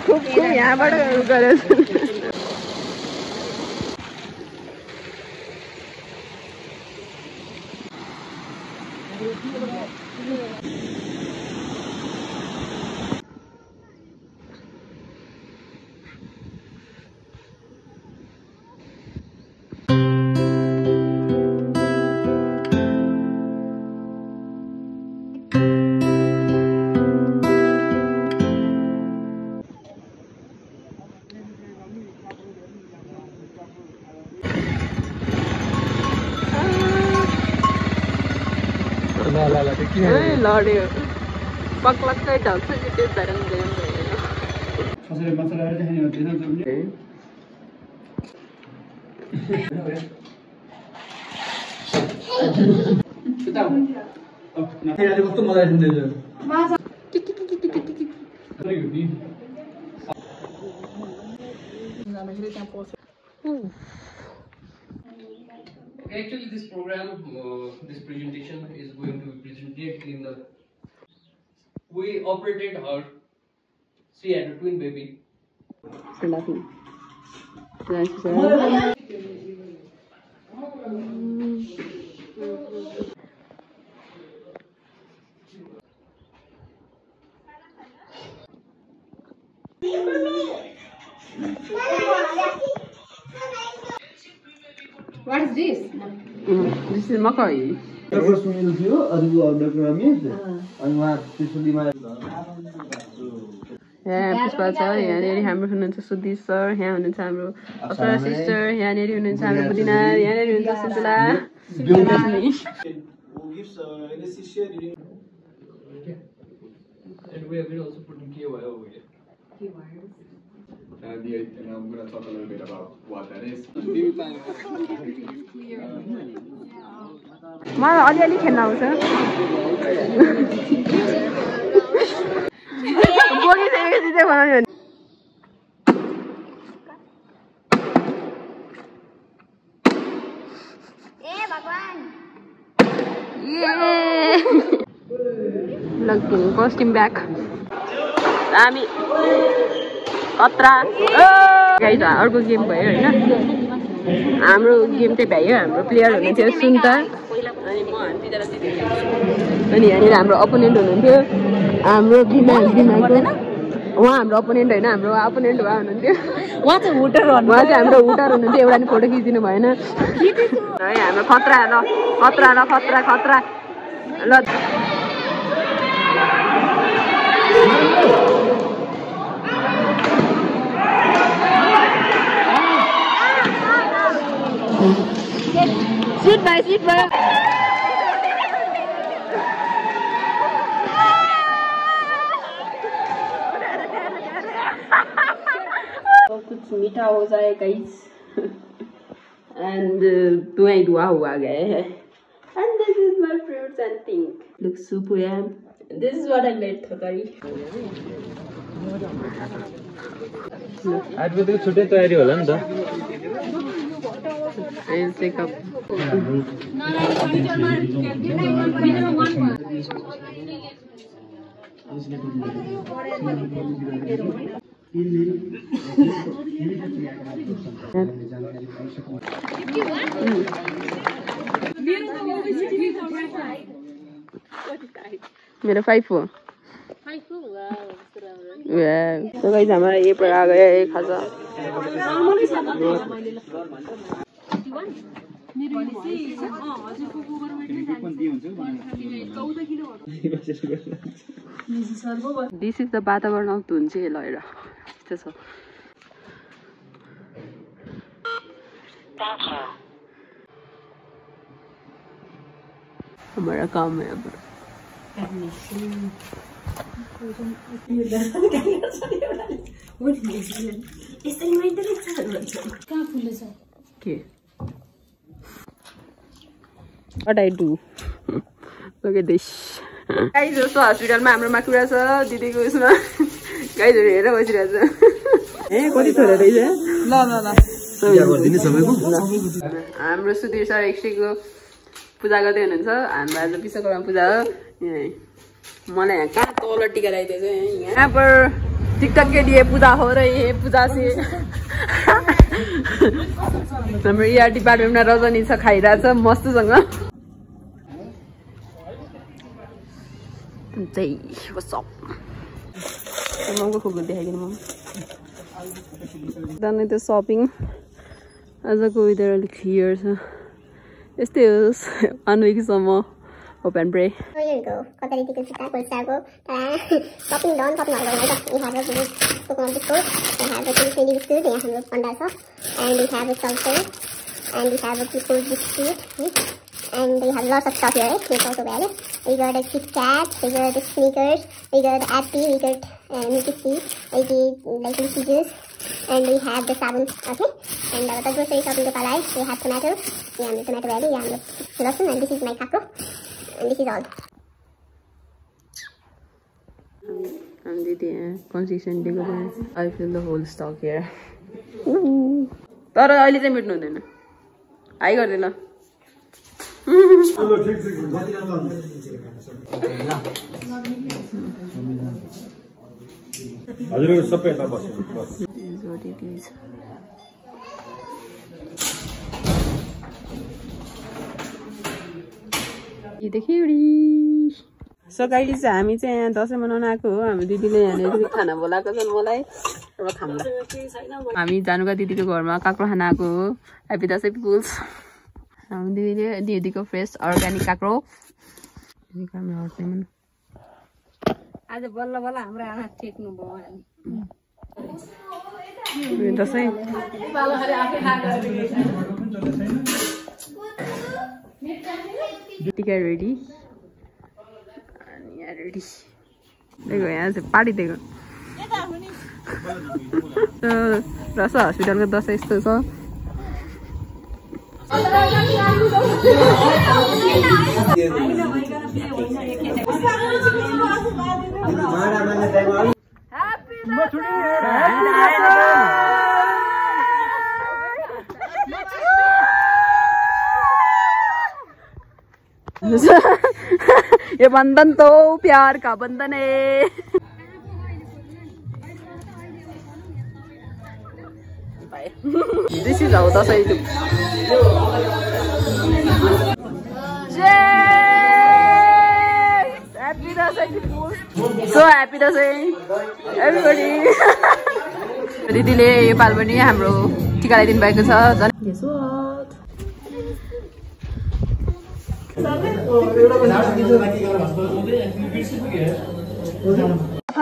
खूब यहाँबाट गरेछ लड्यो पक्लक्कै ढल्छ कि त्यो धरन Actually, this program, this presentation is going to be presented in the. We operated her. She had a twin baby. What is this? This is Makai. Pushpa छ यहाँनिर हाम्रो हुनुहुन्छ सुधीर सर यहाँ हुनुहुन्छ हाम्रो अप्सरा सिस्टर यहाँनिर हुनुहुन्छ हाम्रो बुदिना यहाँनिर हुनुहुन्छ सुन्तला And we have been also putting KY over here. And I'm going to talk a little bit about what that is. मलाई अलिअलि खेल्न आउँछ बोकिसकेपछि चाहिँ बनाउने कस्ट्युम ब्याग हामी खतरा गाइस अर्को गेम भयो होइन हाम्रो गेम चाहिँ भयो हाम्रो प्लेयर हुनुहुन्थ्यो सुन्ता अनि यहाँनिर हाम्रो अपोनेन्ट हुनुहुन्थ्यो हाम्रो उहाँ हाम्रो अपोनेन्ट होइन हाम्रो अपोनेन्ट उहाँ हुनुहुन्थ्यो उहाँ चाहिँ हाम्रो हुटर हुनुहुन्थ्यो एउटा नि फोटो खिचिदिनु भएन है हाम्रो खतरा ल खतरा ल खतरा खतरा ल Shoot by कुछ मीठा हो जाए गाइस and धुआं हुआ गया है and this is my fruits and thing looks super yum this is what I made thakari आज भी छुट्टे तयारी होला नि त I'll take up मेरा 5 हो तो गाइस हमारा ये पर आ गया एक खासा This is the वातावरण of धुन चाहिँ लएर त्यस्तो छ हमारा काम है अब What I do? Look at this. Guys, जस्तो हस्पिटलमा हाम्रो कुरा छ दिदीको उसमा गाईहरू हेरेर बसिरहेछ ए कति छोरा रहेछ ल हाम्रो सुधीर सर एकछिनको पूजा गर्दै हुनुहुन्छ हाम्रो आज विश्वकर्मा पूजा हो मलाई यहाँ कहाँ तल टिका लगाइदिएछ यहाँ पर टिकटक के लिए पूजा हो रही है पूजा से हाम्रो ER डिपार्टमेन्टमा रजनी छ खाइरहेछ मस्तसँग ममको खुकुर देखाइदिनु मम दानै त्यो सपिङ आजको वेदर अलिक क्लियर छ यस्तै होस् 1 weekसम्म hope and pray. So here we go. Got the tickle sita, Polsago. Shopping done, shopping all over. We have a good coconut biscuit. We have a candy biscuit. We have a pandasa. And we have a salsa. And we have a pickle biscuit. And we have lots of stuff here. It's also valid. We got a Kit Kat. We got the Snickers. We got Appy. We got Milky Tea. We get like Milky Juice. And we have the sabun. Okay. And the grocery shopping to Palai. We have tomato. We have the tomato value. We have the lasun. And this is my kakro. And this is all. I'm the consistently going. I feel the whole stock here. तर अहिले चाहिँ मिट्नु हुँदैन high गर्दैन हजुर सबै यता बस्नु बस so guys हामी चाहिँ यहाँ दसैँ मनाउन आएको हो हाम्रो दिदीले यहाँ खाना बोलाएको छन् मलाई अब खाउँला हामी जानुका दिदीको घरमा काक्रो खाना आएको हो ह्यापी दसैँ पिपुल्स हाम्रो दिदीको फ्रेस अर्ग्यानिक काक्रो आज बल्ल बल्ल हाम्रो आमा टेक्नु भयो दसैँ टिका रेडी अनि यहाँ रेडी देखो यहाँ चाहिँ पार्टी दिएको रस हस्पिटलको दसैँ यस्तो छ ये बंधन तो प्यार का बंधन है This is how Dasai do. Happy Dasai! So happy Dasai! Everybody! दिदीले यो पाल पनि हाम्रो टिका लगाइदिनु भएको छ Guess what?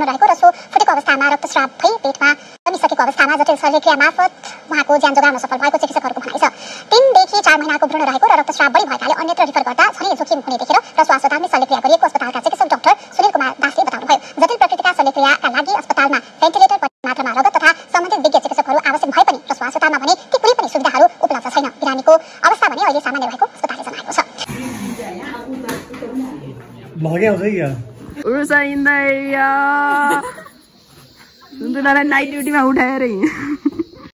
रहेको र सो फुटेको अवस्थामा रक्तस्राव भई पेटमा जमिसकेको अवस्थामा जटिल शल्यक्रिया मार्फत उहाँको ज्यान जोगाउन सफल भएको चिकित्सकहरूको भनाइ छ 3 देखि 4 महिनाको भ्रूण रहेको र रक्तस्राव बढी भएकाले अन्यत्र रिफर गर्दा झनै जोखिम हुने देखेर रसुवा अस्पतालमा शल्यक्रिया गरिएको अस्पतालका चिकित्सक डाक्टर सुनिल कुमार दासले बताउनुभयो जटिल प्रकृतिका शल्यक्रियाका लागि अस्पतालमा भेन्टिलेटर मात्रामा रगत तथा सम्बन्धित विज्ञ चिकित्सकहरू आवश्यक भए पनि रसुवा अस्पतालमा भने ती कुनै पनि सुविधाहरू उपलब्ध छैन बिरामीको अवस्था भने अहिले सामान्य रहेको अस्पतालले जनाएको छ भागे आउँछ क्या उरुसा इन्दैया सुन्दरलाई नाइट ड्युटीमा उठाएर